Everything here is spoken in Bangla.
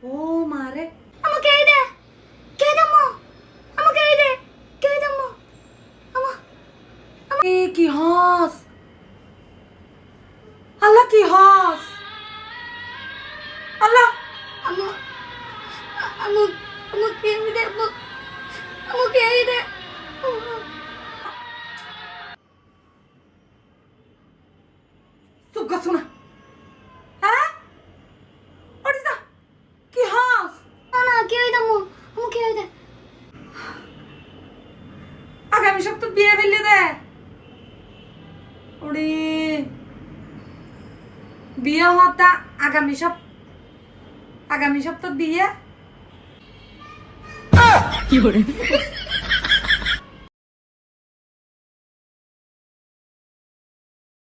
ও মারে আমাকে এই দে কে দমো আমাকে এই দে কে দমো এ কি হস আল্লাহ কি হস আল্লাহ আমু আমু আমাকে এই দে আমাকে এই দে চুপ গা শোনা হ্যাঁ ওরিসা কি হস না কে এই দমো আমাকে এই দে আগামী সপ্তাহ বিয়ে ফেললে দে ওরে বিয়ে হতা আগামী সপ্তাহ বিয়ে কি